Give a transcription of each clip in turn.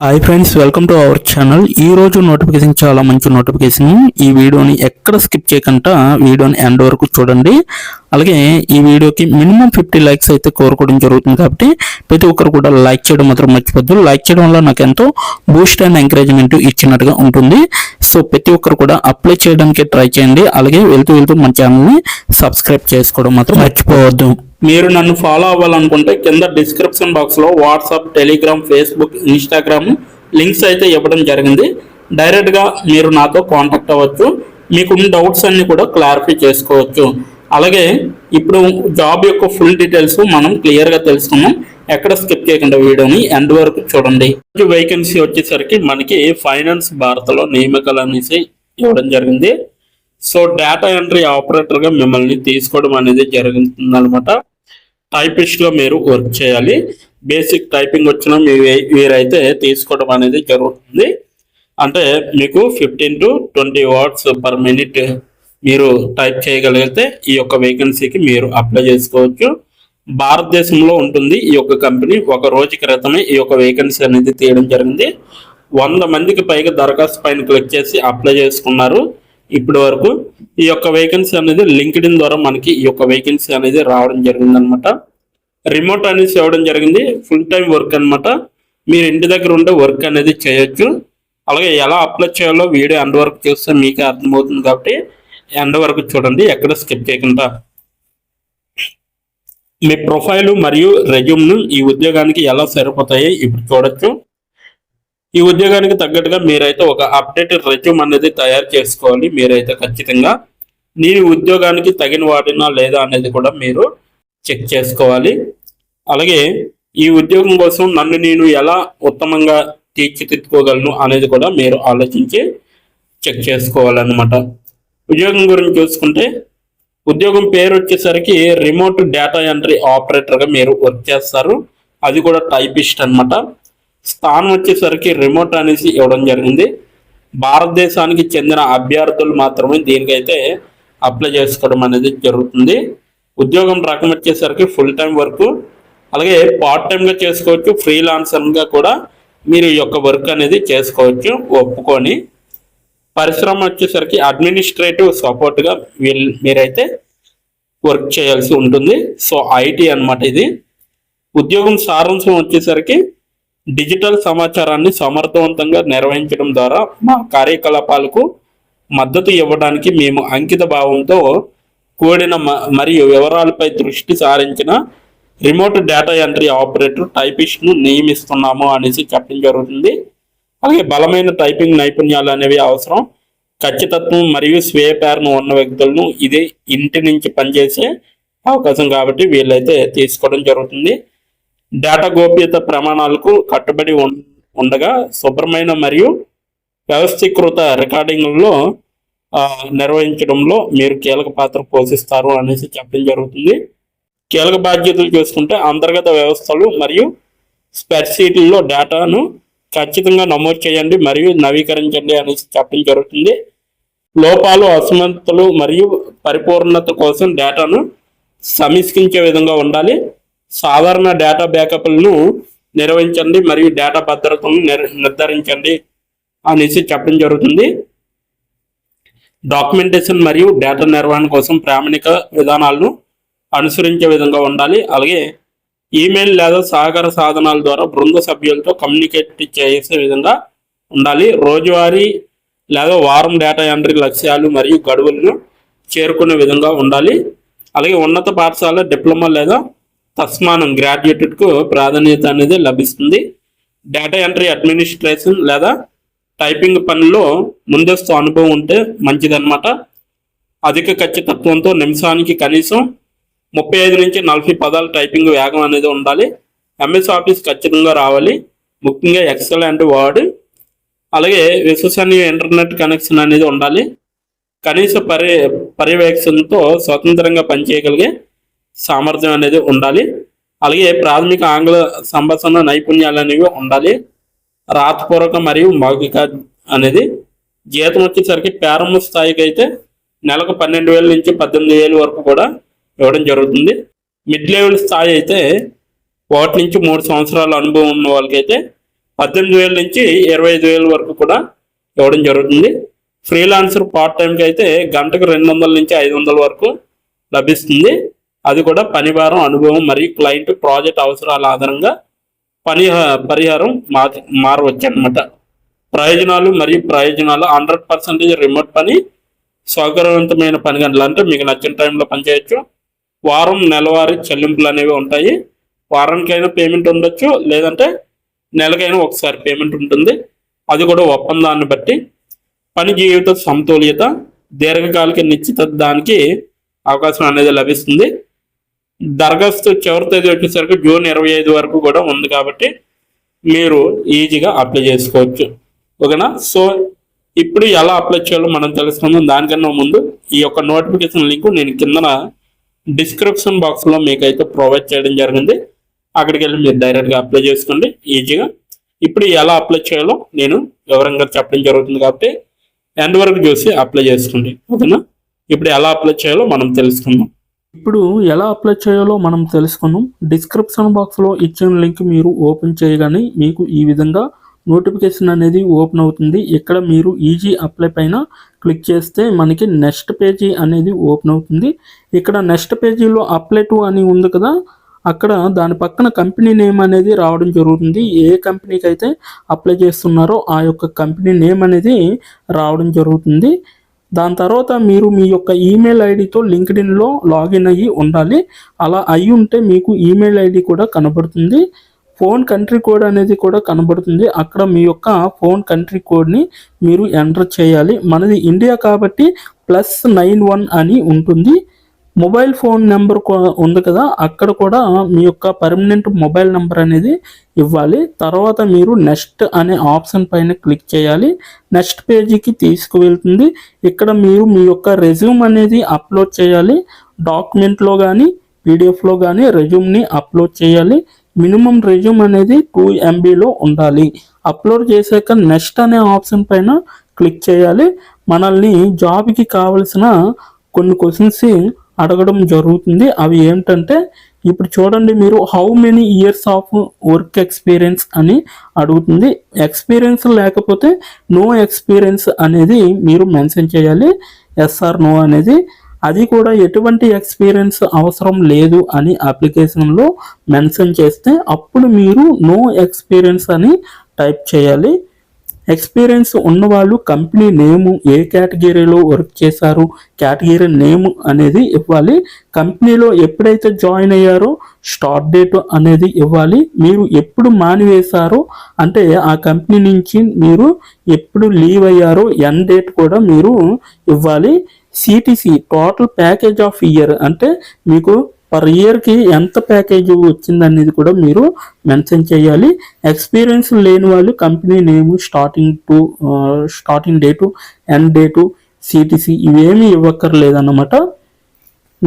Hi friends, welcome to our channel. ఈ రోజు notification చాలా మంచి నోటిఫికేషన్. ఈ వీడియోని ఎక్కడ స్కిప్ చేయకుండా వీడియోని ఎండ్ వరకు చూడండి. అలాగే ఈ వీడియోకి మినిమం 50 లైక్స్ అయితే కోరుకోవడం జరుగుతుంది. కాబట్టి ప్రతి ఒక్కరు కూడా లైక్ చేయడం మాత్రం మర్చిపోద్దు. లైక్ చేయడం వల్ల నాకు ఎంతో బూస్ట్ అండ్ ఎంకరేజ్మెంట్ ఇచ్చినట్టుగా ఉంటుంది. సో ప్రతి ఒక్కరు కూడా అప్లై చేయడానికి ట్రై చేయండి. అలాగే వెళ్తూ మన ఛానల్ని సబ్స్క్రైబ్ చేసుకోవడం మాత్రం మర్చిపోవద్దు. మీరు నన్ను ఫాలో అవ్వాలనుకుంటే కింద డిస్క్రిప్షన్ బాక్స్లో WhatsApp, Telegram, Facebook, Instagram links అయితే ఇవ్వడం జరిగింది. డైరెక్ట్గా మీరు నాతో కాంటాక్ట్ అవ్వచ్చు. మీకున్న డౌట్స్ అన్ని కూడా క్లారిఫై చేసుకోవచ్చు. అలాగే ఇప్పుడు జాబ్ యొక్క ఫుల్ డీటెయిల్స్ మనం క్లియర్గా తెలుసుకున్నాం. ఎక్కడ స్కిప్ చేయకుండా వీడియోని ఎండ్ వరకు చూడండి. వేకెన్సీ వచ్చేసరికి మనకి ఫైనాన్స్ భారత్లో నియామకాలు అనేసి ఇవ్వడం జరిగింది. సో డేటా ఎంట్రీ ఆపరేటర్గా మిమ్మల్ని తీసుకోవడం అనేది జరుగుతుంది అనమాట. టైపిస్ట్గా మీరు వర్క్ చేయాలి. బేసిక్ టైపింగ్ వచ్చిన మీరైతే తీసుకోవడం అనేది జరుగుతుంది. అంటే మీకు 15 to 20 వర్డ్స్ పర్ మినిట్ మీరు టైప్ చేయగలిగితే ఈ యొక్క వేకెన్సీకి మీరు అప్లై చేసుకోవచ్చు. భారతదేశంలో ఉంటుంది ఈ యొక్క కంపెనీ. ఒక రోజు క్రితమే ఈ యొక్క వేకెన్సీ అనేది తీయడం జరిగింది. 100 మందికి పైగా దరఖాస్తు పైన క్లిక్ చేసి అప్లై చేసుకున్నారు. ఇప్పటి వరకు ఈ యొక్క వేకెన్సీ అనేది లింక్డ్ఇన్ ద్వారా మనకి ఈ యొక్క వేకెన్సీ అనేది రావడం జరిగింది అనమాట. రిమోట్ అనేది ఇవ్వడం జరిగింది. ఫుల్ టైం వర్క్ అనమాట. మీరు ఇంటి దగ్గర ఉండే వర్క్ అనేది చేయొచ్చు. అలాగే ఎలా అప్లై చేయాలో వీడియో ఎండ్ వరకు చూస్తే మీకే అర్థమవుతుంది. కాబట్టి ఎండ్ వరకు చూడండి, ఎక్కడ స్కిప్ చేయకుండా. మీ ప్రొఫైలు మరియు రెజ్యూమ్ను ఈ ఉద్యోగానికి ఎలా సరిపోతాయి ఇప్పుడు చూడొచ్చు. ఈ ఉద్యోగానికి తగ్గట్టుగా మీరైతే ఒక అప్డేటెడ్ రెజ్యూమ్ అనేది తయారు చేసుకోవాలి. మీరైతే ఖచ్చితంగా నేను ఉద్యోగానికి తగిన వాడినా లేదా అనేది కూడా మీరు చెక్ చేసుకోవాలి. అలాగే ఈ ఉద్యోగం కోసం నన్ను నేను ఎలా ఉత్తమంగా తీర్చిదిద్దుకోగలను అనేది కూడా మీరు ఆలోచించి చెక్ చేసుకోవాలన్నమాట. ఉద్యోగం గురించి చూసుకుంటే ఉద్యోగం పేరు వచ్చేసరికి రిమోట్ డేటా ఎంట్రీ ఆపరేటర్గా మీరు వర్క్ చేస్తారు. అది కూడా టైపిస్ట్ అనమాట. స్థానం వచ్చేసరికి రిమోట్ అనేసి ఇవ్వడం జరిగింది. భారతదేశానికి చెందిన అభ్యర్థులు మాత్రమే దీనికైతే అప్లై చేసుకోవడం అనేది జరుగుతుంది. ఉద్యోగం రకం వచ్చేసరికి ఫుల్ టైం వర్క్, అలాగే పార్ట్ టైంగా చేసుకోవచ్చు. ఫ్రీలాన్సర్గా కూడా మీరు ఈ యొక్క వర్క్ అనేది చేసుకోవచ్చు ఒప్పుకొని. పరిశ్రమ వచ్చేసరికి అడ్మినిస్ట్రేటివ్ సపోర్ట్గా మీరైతే వర్క్ చేయాల్సి ఉంటుంది. సో ఐటీ అన్నమాట ఇది. ఉద్యోగం సారాంశం వచ్చేసరికి డిజిటల్ సమాచారాన్ని సమర్థవంతంగా నిర్వహించడం ద్వారా మా కార్యకలాపాలకు మద్దతు ఇవ్వడానికి మేము అంకిత భావంతో కూడిన మరియు వివరాలపై దృష్టి సారించిన రిమోట్ డేటా ఎంట్రీ ఆపరేటర్ టైపిస్ట్ను నియమిస్తున్నాము అనేసి చెప్పడం జరుగుతుంది. అలాగే బలమైన టైపింగ్ నైపుణ్యాలు అనేవి అవసరం. ఖచ్చితత్వం మరియు స్వీయ ప్రేరణ ఉన్న వ్యక్తులను ఇది ఇంటి నుంచి పనిచేసే అవకాశం కాబట్టి వీళ్ళైతే తీసుకోవడం జరుగుతుంది. డేటా గోప్యత ప్రమాణాలకు కట్టుబడి ఉండగా శుభ్రమైన మరియు వ్యవస్థీకృత రికార్డింగ్లో నిర్వహించడంలో మీరు కీలక పాత్ర పోషిస్తారు అనేసి చెప్పడం జరుగుతుంది. కీలక బాధ్యతలు చూసుకుంటే అంతర్గత వ్యవస్థలు మరియు స్ప్రెడ్షీట్లలో డేటాను ఖచ్చితంగా నమోదు చేయండి మరియు నవీకరించండి అనేసి చెప్పడం జరుగుతుంది. లోపాలు, అసమర్థతలు మరియు పరిపూర్ణత కోసం డేటాను సమీక్షించే విధంగా ఉండాలి. సాధారణ డేటా బ్యాకప్లను నిర్వహించండి మరియు డేటా భద్రతను నిర్ధారించండి అనేసి చెప్పడం జరుగుతుంది. డాక్యుమెంటేషన్ మరియు డేటా నిర్వహణ కోసం ప్రామాణిక విధానాలను అనుసరించే విధంగా ఉండాలి. అలాగే ఈమెయిల్ లేదా సహకార సాధనాల ద్వారా బృంద సభ్యులతో కమ్యూనికేట్ చేసే విధంగా ఉండాలి. రోజువారీ లేదా వారం డేటా ఎంట్రీ లక్ష్యాలు మరియు గడువులను చేరుకునే విధంగా ఉండాలి. అలాగే ఉన్నత పాఠశాల, డిప్లొమా లేదా తస్మానం గ్రాడ్యుయేటెడ్కు ప్రాధాన్యత అనేది లభిస్తుంది. డేటా ఎంట్రీ అడ్మినిస్ట్రేషన్ లేదా టైపింగ్ పనిలో ముందస్తు అనుభవం ఉంటే మంచిదన్నమాట. అధిక ఖచ్చితత్వంతో నిమిషానికి కనీసం 35 నుంచి 40 పదాలు టైపింగ్ వేగం అనేది ఉండాలి. ఎంఎస్ ఆఫీస్ ఖచ్చితంగా రావాలి, ముఖ్యంగా ఎక్సెల్ అండ్ వర్డ్. అలాగే విశ్వసనీయ ఇంటర్నెట్ కనెక్షన్ అనేది ఉండాలి. కనీస పర్యవేక్షణతో స్వతంత్రంగా పనిచేయగలిగే సామర్థ్యం అనేది ఉండాలి. అలాగే ప్రాథమిక ఆంగ్ల సంభాషణ నైపుణ్యాలు అనేవి ఉండాలి. రాతపూర్వక మరియు మౌఖిక అనేది. జీతం వచ్చేసరికి ప్రారంభ స్థాయికి అయితే నెలకు 12,000 నుంచి 18,000 వరకు కూడా ఇవ్వడం జరుగుతుంది. మిడ్ లెవెల్ స్థాయి అయితే 1 నుంచి 3 సంవత్సరాల అనుభవం ఉన్న వాళ్ళకైతే 18,000 నుంచి 25,000 వరకు కూడా ఇవ్వడం జరుగుతుంది. ఫ్రీలాన్సర్ పార్ట్ టైంకి అయితే గంటకు 200 నుంచి 500 వరకు లభిస్తుంది. అది కూడా పని భారం, అనుభవం మరియు క్లయింట్ ప్రాజెక్ట్ అవసరాల ఆధారంగా పరిహారం మారవచ్చు అన్నమాట. ప్రయోజనాలు 100% రిమోట్ పని, సౌకర్యవంతమైన పని గంటలు, అంటే మీకు నచ్చిన టైంలో పనిచేయచ్చు. వారం నెలవారీ చెల్లింపులు అనేవి ఉంటాయి. వారానికైనా పేమెంట్ ఉండొచ్చు, లేదంటే నెలకైనా ఒకసారి పేమెంట్ ఉంటుంది. అది కూడా ఒప్పందాన్ని బట్టి. పని జీవిత సమతుల్యత, దీర్ఘకాలిక నిశ్చితానికి అవకాశం అనేది లభిస్తుంది. దరఖాస్తు చివరి తేదీ వచ్చేసరికి జూన్ 25 వరకు కూడా ఉంది, కాబట్టి మీరు ఈజీగా అప్లై చేసుకోవచ్చు. ఓకేనా? సో ఇప్పుడు ఎలా అప్లై చేయాలో మనం తెలుసుకుందాం. దానికన్నా ముందు ఈ యొక్క నోటిఫికేషన్ లింక్ నేను కింద డిస్క్రిప్షన్ బాక్స్లో మీకైతే ప్రొవైడ్ చేయడం జరిగింది. అక్కడికి వెళ్ళి మీరు డైరెక్ట్గా అప్లై చేసుకోండి ఈజీగా. ఇప్పుడు ఎలా అప్లై చేయాలో నేను వివరంగా చెప్పడం జరుగుతుంది, కాబట్టి ఎండ్ వరకు చూసి అప్లై చేసుకోండి. ఓకేనా? ఇప్పుడు ఎలా అప్లై చేయాలో మనం తెలుసుకుందాం. ఇప్పుడు ఎలా అప్లై చేయాలో మనం తెలుసుకుందాం. డిస్క్రిప్షన్ బాక్స్లో ఇచ్చిన లింక్ మీరు ఓపెన్ చేయగానే మీకు ఈ విధంగా నోటిఫికేషన్ అనేది ఓపెన్ అవుతుంది. ఇక్కడ మీరు ఈజీ అప్లై పైన క్లిక్ చేస్తే మనకి నెక్స్ట్ పేజీ అనేది ఓపెన్ అవుతుంది. ఇక్కడ నెక్స్ట్ పేజీలో అప్లై టు అని ఉంది కదా, అక్కడ దాని పక్కన కంపెనీ నేమ్ అనేది రావడం జరుగుతుంది. ఏ కంపెనీకి అయితే అప్లై చేస్తున్నారో ఆ యొక్క కంపెనీ నేమ్ అనేది రావడం జరుగుతుంది. దాని తర్వాత మీరు మీ యొక్క ఈమెయిల్ ఐడితో లింక్డ్ఇన్లో లాగిన్ అయ్యి ఉండాలి. అలా అయ్యి ఉంటే మీకు ఈమెయిల్ ఐడి కూడా కనబడుతుంది. ఫోన్ కంట్రీ కోడ్ అనేది కూడా కనబడుతుంది. అక్కడ మీ యొక్క ఫోన్ కంట్రీ కోడ్ని మీరు ఎంటర్ చేయాలి. మనది ఇండియా కాబట్టి +91 అని ఉంటుంది. మొబైల్ ఫోన్ నెంబర్ ఉంది కదా, అక్కడ కూడా మీ యొక్క పర్మనెంట్ మొబైల్ నెంబర్ అనేది ఇవ్వాలి. తర్వాత మీరు నెక్స్ట్ అనే ఆప్షన్ పైన క్లిక్ చేయాలి. నెక్స్ట్ పేజీకి తీసుకువెళ్తుంది. ఇక్కడ మీరు మీ యొక్క రెజ్యూమ్ అనేది అప్లోడ్ చేయాలి. డాక్యుమెంట్లో కానీ పీడిఎఫ్లో కానీ రెజ్యూమ్ని అప్లోడ్ చేయాలి. మినిమం రెజ్యూమ్ అనేది 2 MBలో ఉండాలి. అప్లోడ్ చేశాక నెక్స్ట్ అనే ఆప్షన్ పైన క్లిక్ చేయాలి. మనల్ని జాబ్కి కావలసిన కొన్ని క్వశ్చన్స్ అడగడం జరుగుతుంది. అవి ఏంటంటే ఇప్పుడు చూడండి, మీరు how many years of work experience అని అడుగుతుంది. ఎక్స్పీరియన్స్ లేకపోతే నో ఎక్స్పీరియన్స్ అనేది మీరు మెన్షన్ చేయాలి. ఎస్ ఆర్ నో అనేది. అది కూడా ఎటువంటి ఎక్స్పీరియన్స్ అవసరం లేదు అని అప్లికేషన్లో మెన్షన్ చేస్తే అప్పుడు మీరు నో ఎక్స్పీరియన్స్ అని టైప్ చేయాలి. ఎక్స్పీరియన్స్ ఉన్నవాళ్ళు కంపెనీ నేము, ఏ కేటగిరీలో వర్క్ చేశారు, కేటగిరీ నేమ్ అనేది ఇవ్వాలి. కంపెనీలో ఎప్పుడైతే జాయిన్ అయ్యారో స్టార్ట్ డేట్ అనేది ఇవ్వాలి. మీరు ఎప్పుడు మానివేశారో, అంటే ఆ కంపెనీ నుంచి మీరు ఎప్పుడు లీవ్ అయ్యారో ఎండ్ డేట్ కూడా మీరు ఇవ్వాలి. CTC total package of year, అంటే మీకు పర్ ఇయర్కి ఎంత ప్యాకేజ్ వచ్చిందనేది కూడా మీరు మెన్షన్ చేయాలి. ఎక్స్పీరియన్స్ లేని వాళ్ళు company name, starting date, end date, CTC ఇవేమీ ఇవ్వక్కర్లేదన్నమాట.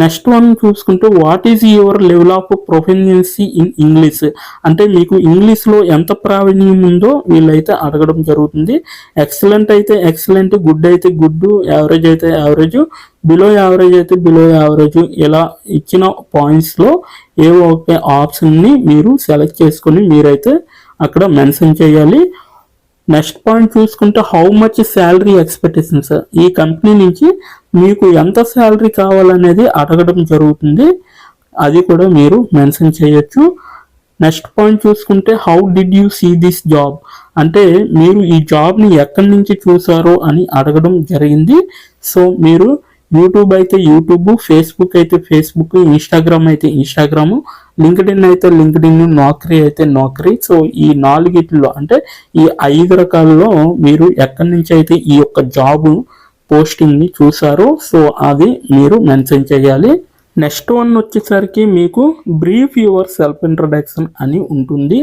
నెక్స్ట్ వన్ చూసుకుంటే what is your level of proficiency in English, అంటే మీకు ఇంగ్లీష్లో ఎంత ప్రావీణ్యం ఉందో వీళ్ళైతే అడగడం జరుగుతుంది. ఎక్సలెంట్ అయితే ఎక్సలెంట్, గుడ్ అయితే గుడ్, యావరేజ్ అయితే యావరేజ్, బిలో యావరేజ్ అయితే బిలో యావరేజ్, ఇలా ఇచ్చిన పాయింట్స్లో ఏవో ఒక ఆప్షన్ని మీరు సెలెక్ట్ చేసుకొని మీరైతే అక్కడ మెన్షన్ చేయాలి. నెక్స్ట్ పాయింట్ చూసుకుంటే హౌ మచ్ శాలరీ ఎక్స్పెక్టేషన్స్, ఈ కంపెనీ నుంచి మీకు ఎంత శాలరీ కావాలనేది అడగడం జరుగుతుంది. అది కూడా మీరు మెన్షన్ చేయొచ్చు. నెక్స్ట్ పాయింట్ చూసుకుంటే how did you see this job, అంటే మీరు ఈ జాబ్ని ఎక్కడి నుంచి చూసారో అని అడగడం జరిగింది. సో మీరు యూట్యూబ్ అయితే యూట్యూబ్, ఫేస్బుక్ అయితే ఫేస్బుక్, ఇన్స్టాగ్రామ్ అయితే ఇన్స్టాగ్రాము, లింక్డ్ఇన్ అయితే లింక్డ్ఇన్, నౌకరీ అయితే నౌకరీ. సో ఈ 4 అంటే ఈ 5 రకాలలో మీరు ఎక్కడి నుంచి అయితే ఈ యొక్క జాబ్ పోస్టింగ్ని చూసారో సో అది మీరు మెన్షన్ చేయాలి. నెక్స్ట్ వన్ వచ్చేసరికి మీకు బ్రీఫ్ యువర్ సెల్ఫ్ ఇంట్రడక్షన్ అని ఉంటుంది.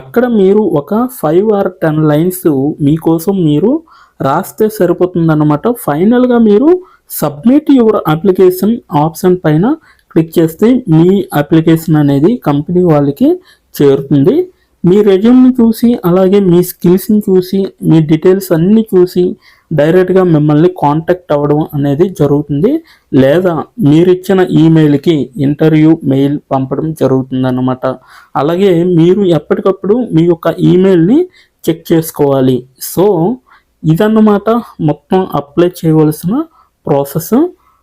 అక్కడ మీరు ఒక 5 or 10 లైన్స్ మీకోసం మీరు రాస్తే సరిపోతుందన్నమాట. ఫైనల్గా మీరు సబ్మిట్ యువర్ అప్లికేషన్ ఆప్షన్ పైన క్లిక్ చేస్తే మీ అప్లికేషన్ అనేది కంపెనీ వాళ్ళకి చేరుతుంది. మీ రెజ్యూమ్ని చూసి అలాగే మీ స్కిల్స్ని చూసి మీ డీటెయిల్స్ అన్నీ చూసి డైరెక్ట్గా మిమ్మల్ని కాంటాక్ట్ అవ్వడం అనేది జరుగుతుంది, లేదా మీరు ఇచ్చిన ఈమెయిల్కి ఇంటర్వ్యూ మెయిల్ పంపడం జరుగుతుందన్నమాట. అలాగే మీరు ఎప్పటికప్పుడు మీ యొక్క ఈమెయిల్ని చెక్ చేసుకోవాలి. సో ఇదన్నమాట మొత్తం అప్లై చేయవలసిన ప్రాసెస్.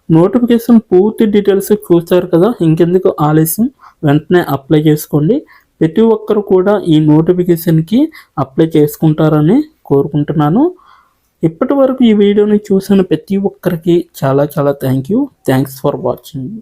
నోటిఫికేషన్ పూర్తి డీటెయిల్స్ చూశారు కదా, ఇంకెందుకు ఆలస్యం, వెంటనే అప్లై చేసుకోండి. ప్రతి ఒక్కరు కూడా ఈ నోటిఫికేషన్కి అప్లై చేసుకుంటారని కోరుకుంటున్నాను. ఇప్పటి వరకు ఈ వీడియోని చూసిన ప్రతి ఒక్కరికి చాలా చాలా థ్యాంక్స్ ఫర్ వాచింగ్.